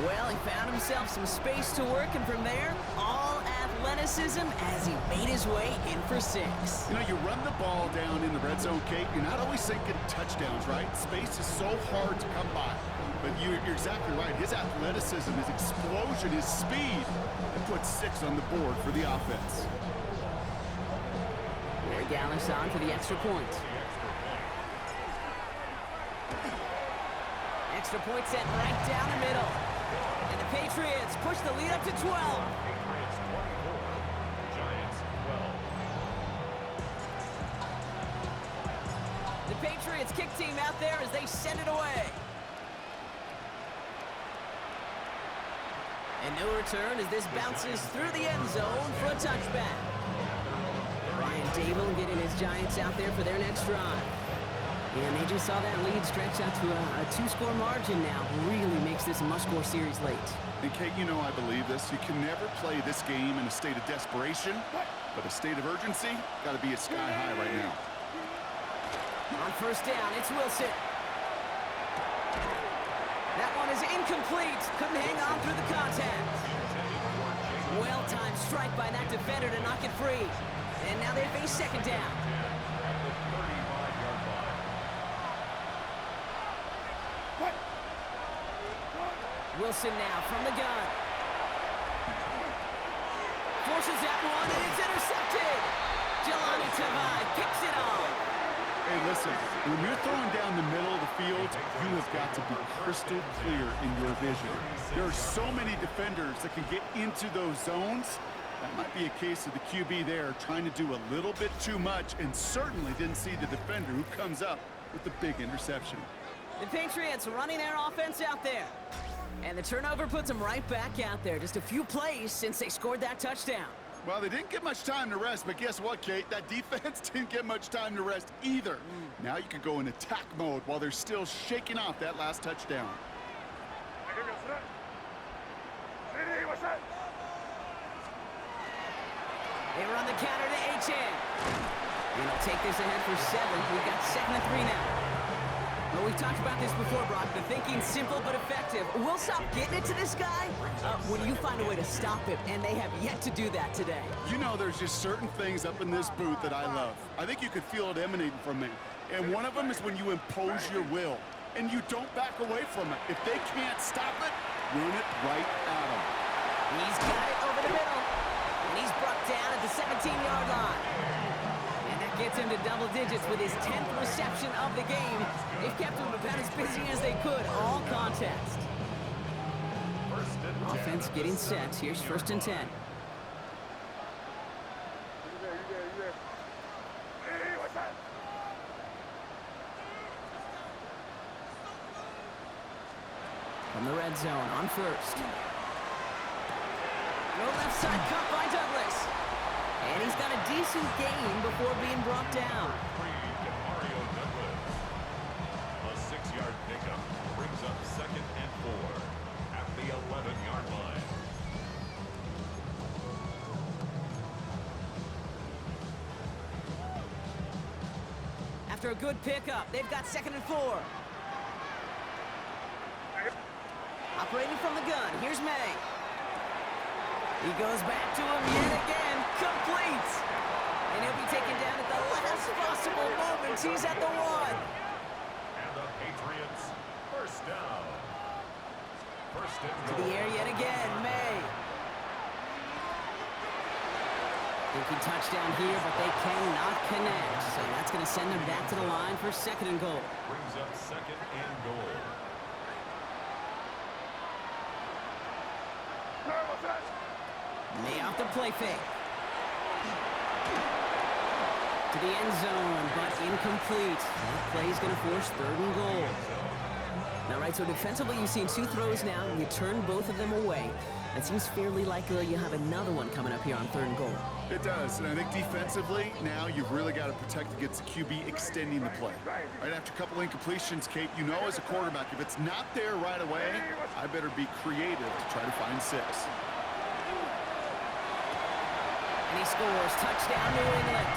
Well, he found himself some space to work, and from there, all athleticism as he made his way in for 6.
You know, you run the ball down in the red zone, Kate, you're not always thinking touchdowns, right? Space is so hard to come by. But you're exactly right. His athleticism, his explosion, his speed, it puts 6 on the board for the offense.
Ray Gallis on for the extra point. Extra point set right down the middle. And the Patriots push the lead up to 12.
Patriots 24, Giants 12.
The Patriots kick team out there as they send it away. And no return as this bounces through the end zone for a touchback. Brian Dable getting his Giants out there for their next drive. And they just saw that lead stretch out to a 2-score margin now. Really makes this a must-score series late.
And Kate, you know I believe this. You can never play this game in a state of desperation, but a state of urgency got to be at sky high right now.
On 1st down, it's Wilson. That one is incomplete. Couldn't hang on through the contact. Well-timed strike by that defender to knock it free. And now they face 2nd down. Wilson now from the gun. Forces that one, and it's intercepted. Jelani Tavai picks it off.
Hey, listen, when you're throwing down the middle of the field, you have got to be crystal clear in your vision. There are so many defenders that can get into those zones. That might be a case of the QB there trying to do a little bit too much and certainly didn't see the defender who comes up with the big interception.
The Patriots running their offense out there. And the turnover puts them right back out there. Just a few plays since they scored that touchdown.
Well, they didn't get much time to rest, but guess what, Kate? That defense didn't get much time to rest either. Now you can go in attack mode while they're still shaking off that last touchdown.
Hey, what's that?
They run the counter to Achane. And he'll take this ahead for 7. We've got 2nd and 3 now. Well, we've talked about this before, Brock. The thinking's simple but effective. We'll stop getting it to this guy when you find a way to stop him, and they have yet to do that today.
You know, there's just certain things up in this booth that I love. I think you could feel it emanating from me. And one of them is when you impose your will, and you don't back away from it. If they can't stop it, run it right at them.
He's got it over the middle, and he's brought down at the 17-yard line. Gets him to double digits with his 10th reception of the game. They've kept him about as busy as they could all contest. Offense getting set. Here's 1st and 10.
You there. Hey, what's that?
From the red zone on 1st. No left side cut by Douglas. And he's got a decent gain before being brought down.
A 6-yard pickup brings up 2nd and 4 at the 11-yard line.
After a good pickup, they've got 2nd and 4. Operating from the gun, here's May. He goes back to him yet again, complete. And he'll be taken down at the last possible moment. He's at the 1.
And the Patriots, 1st down. 1st and
To the air yet again, May. Thinking touchdown here, but they cannot connect. So that's going to send them back to the line for 2nd and goal.
brings up 2nd and goal.
Hey, what's that?
May off the play fake. To the end zone, but incomplete. That play's going to force 3rd and goal. All right, so defensively, you've seen 2 throws now. You turn both of them away. It seems fairly likely you have another one coming up here on 3rd and goal.
It does, and I think defensively, now you've really got to protect against the QB extending the play. Right after a couple incompletions, Kate, you know as a quarterback, if it's not there right away, I better be creative to try to find 6.
And he scores. Touchdown, New England.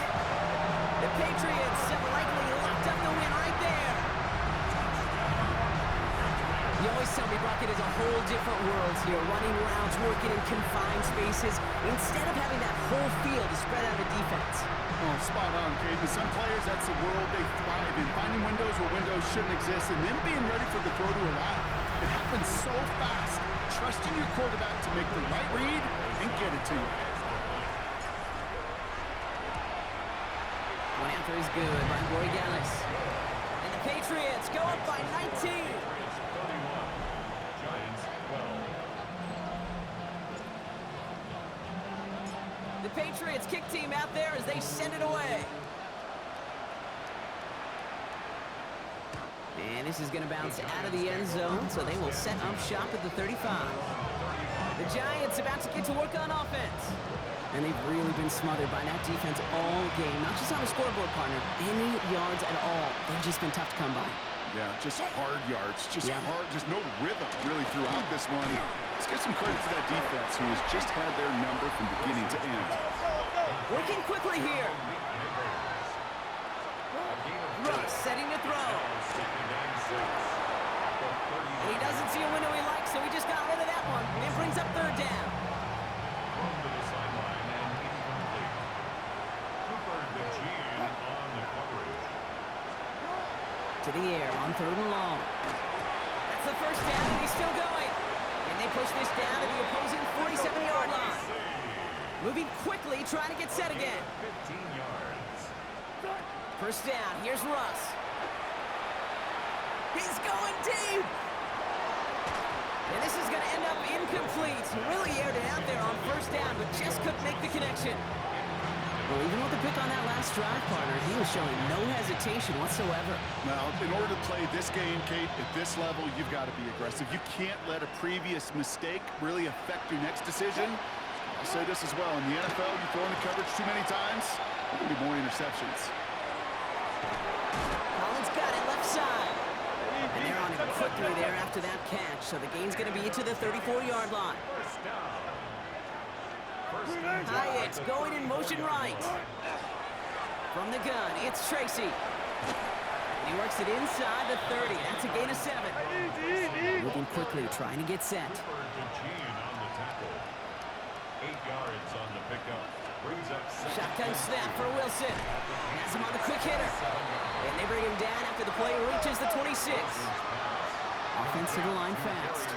The Patriots have likely locked up the win right there. You always tell me Rocket is a whole different world here, running routes, working in confined spaces, instead of having that whole field to spread out a defense.
Oh, spot on, Kate. To some players, that's the world they thrive in, finding windows where windows shouldn't exist, and then being ready for the throw to arrive. It happens so fast. Trusting your quarterback to make the right read and get it to you.
One after is good by Corey Gallis. And the Patriots go up by 19. The Patriots kick team out there as they send it away. And this is going to bounce out of the end zone, so they will set up shop at the 35. The Giants about to get to work on offense. And they've really been smothered by that defense all game. Not just on the scoreboard, partner. Any yards at all. They've just been tough to come by.
Yeah, just hard yards. Just hard. Just no rhythm really throughout this one. Let's give some credit to that defense who has just had their number from beginning to end.
Working quickly here. Russ setting the throw. And he doesn't see a window he likes, so he just got rid of that one. And it brings up 3rd down. To the air on 3rd and long. That's the 1st down, and he's still going. And they push this down to the opposing 47-yard line. Moving quickly, trying to get set again.
15 yards.
1st down, here's Russ. He's going deep. And this is going to end up incomplete. He really aired it out there on 1st down, but just couldn't make the connection. Well, even with the pick on that last drive, partner, he was showing no hesitation whatsoever.
Now, in order to play this game, Kate, at this level, you've got to be aggressive. You can't let a previous mistake really affect your next decision. I'll say this as well. In the NFL, you throw into coverage too many times, there will be more interceptions.
Collins got it left side. And they're on it quickly there after that catch. So the game's going to be to the 34-yard line. Hyatt's going in motion right. From the gun, it's Tracy. And he works it inside the 30. That's a gain of 7. Moving quickly, trying to get set.
8 yards on the pickup. Brings up
Shotgun snap for Wilson. Has him on the quick hitter. And they bring him down after the play reaches the 26. Offensive line fast.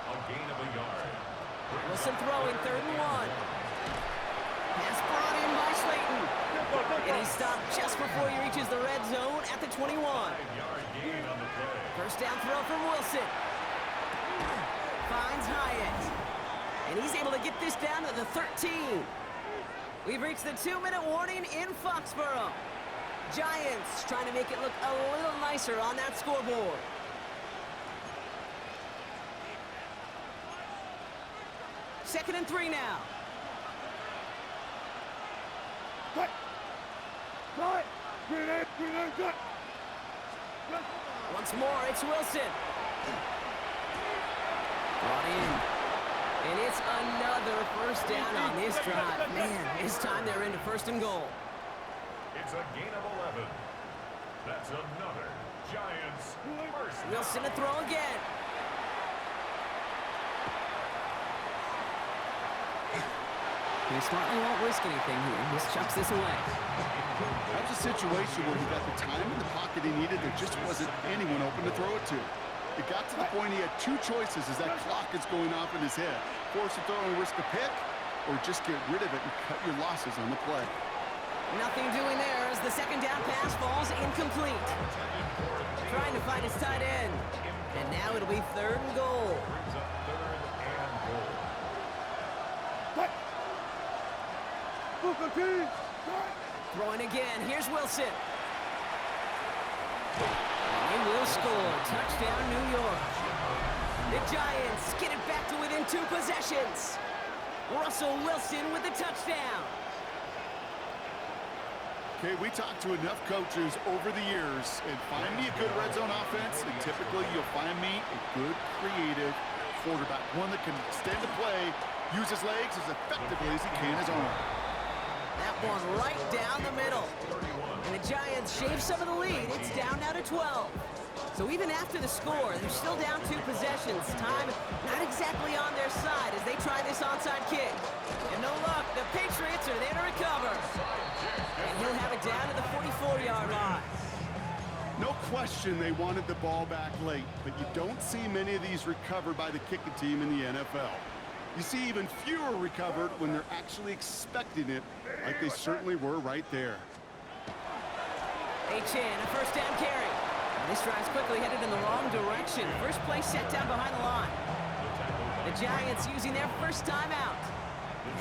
a gain of a yard.
Wilson throwing 3rd and 1. Pass brought in by Slayton. And he stopped just before he reaches the red zone at the 21.
5-yard gain on the play.
1st down throw from Wilson. Finds Hyatt. And he's able to get this down to the 13. We've reached the 2-minute warning in Foxborough. Giants trying to make it look a little nicer on that scoreboard. Second and 3 now.
Cut! Cut! Grenade! Grenade! Cut!
Once more, it's Wilson. Brought in. And it's another 1st down on this drive. Man, this time they're into 1st and goal.
It's a gain of 11. That's another Giants first down.
Wilson to throw again. He smartly won't risk anything here. Just chucks this away.
That's a situation where he got the time in the pocket he needed. There just wasn't anyone open to throw it to. It got to the point he had 2 choices as that clock is going off in his head. Force a throw and risk a pick, or just get rid of it and cut your losses on the play.
Nothing doing there as the 2nd down pass falls incomplete. Trying to find his tight end. And now it'll be 3rd and goal.
Brings up 3rd and goal.
Cut! Booker T!
Throwing again. Here's Wilson. And they will score. Touchdown, New York. The Giants get it back to within 2 possessions. Russell Wilson with the touchdown.
Okay, we talked to enough coaches over the years, and find me a good red zone offense, and typically you'll find me a good, creative quarterback, one that can stand to play, use his legs as effectively as he can his arm.
That one right down the middle. And the Giants shave some of the lead. It's down now to 12. So even after the score, they're still down 2 possessions. Time not exactly on their side as they try this onside kick. And no luck, the Patriots are there to recover. And he'll have it down to the 44-yard line.
No question they wanted the ball back late, but you don't see many of these recovered by the kicking team in the NFL. You see even fewer recovered when they're actually expecting it, like they certainly were right there.
H.N., a first down carry. And this drive's quickly headed in the wrong direction. First play set down behind the line. The Giants using their first timeout.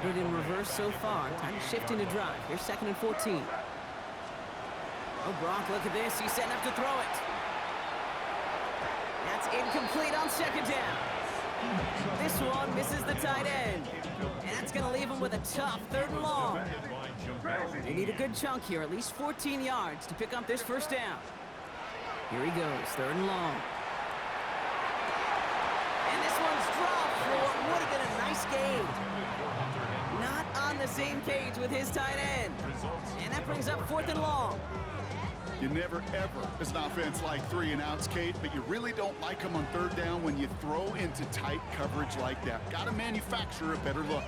Headed in reverse so far. Time to shift into drive. Here's 2nd and 14. Oh, Brock, look at this. He's setting up to throw it. That's incomplete on 2nd down. This one misses the tight end. And that's going to leave him with a tough 3rd and long. They need a good chunk here, at least 14 yards to pick up this first down. Here he goes, 3rd and long. And this one's dropped for what would have been a nice gain. Not on the same page with his tight end. And that brings up 4th and long.
You never, ever, as an offense, like 3 and outs, Kate, but you really don't like them on 3rd down when you throw into tight coverage like that. Got to manufacture a better look.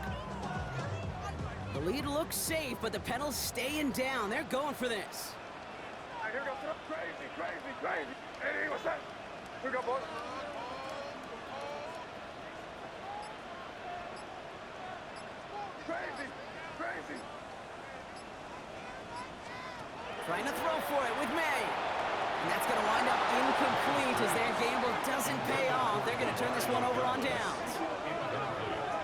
The lead looks safe, but the Penals staying down. They're going for this.
Hey, here we go. Crazy, crazy, crazy. Hey, what's that? Here we go, boys. Crazy, crazy.
Trying to throw for it with May. And that's going to wind up incomplete as their gamble doesn't pay off. They're going to turn this one over on downs.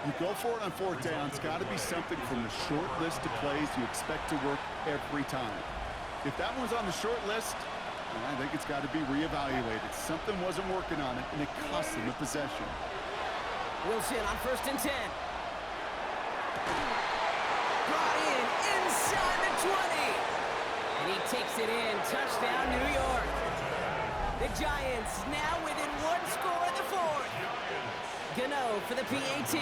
You go for it on 4th down. It's got to be something from the short list of plays you expect to work every time. If that one's on the short list, I think it's got to be reevaluated. Something wasn't working on it, and it cost them the possession.
Wilson on 1st and 10. Brought in inside the 20. And he takes it in. Touchdown, New York. The Giants now within 1 score in the 4th. Gano for the PAT.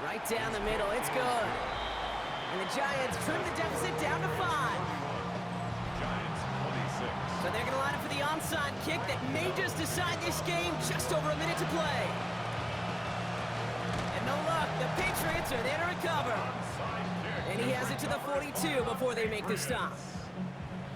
Right down the middle. It's good. And the Giants trim the deficit down to 5.
Giants 26.
So they're going to line up for the onside kick that may just decide this game. Just over a minute to play. And no luck. The Patriots are there to recover. And he has it to the 42 before they make the stop.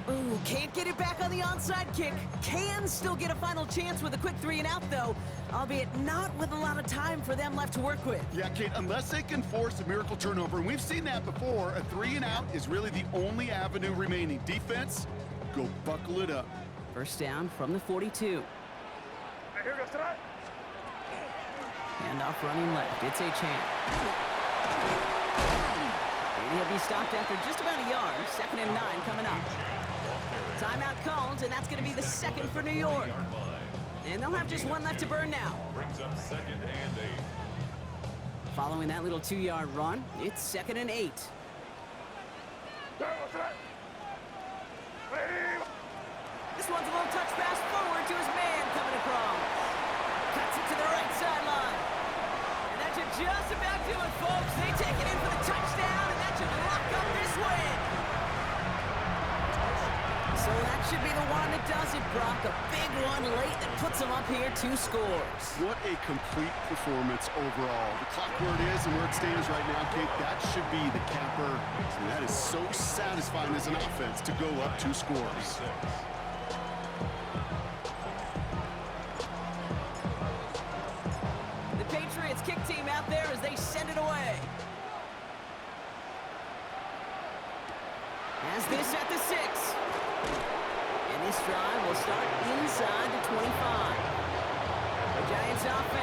Ooh, can't get it back on the onside kick. Can still get a final chance with a quick 3 and out, though, albeit not with a lot of time for them left to work with.
Yeah, Kate, unless they can force a miracle turnover, and we've seen that before, a 3 and out is really the only avenue remaining. Defense, go buckle it up.
First down from the 42.
Hey, here goes tonight.
Handoff running left. It's H.N. And he'll be stopped after just about a yard. 2nd and 9 coming up. Timeout called, and that's going to be the 2nd for New York. And they'll have just 1 left to burn now.
Brings up 2nd and 8.
Following that little 2-yard run, it's 2nd and 8.
Hey, what's that? Hey.
This one's a little touch pass forward to his man coming across. Cuts it to the right sideline. And that should just about do it, folks. They take it in for the touchdown, and that should lock up this win. So that should be the one that does it, Brock. A big one late that puts them up here 2 scores.
What a complete performance overall. The clock where it is and where it stands right now, Kate, that should be the capper. And that is so satisfying as an offense to go up 2 scores.
The Patriots kick team out there as they send it away. Has this at the 6. And this drive will start inside the 25. The Giants offense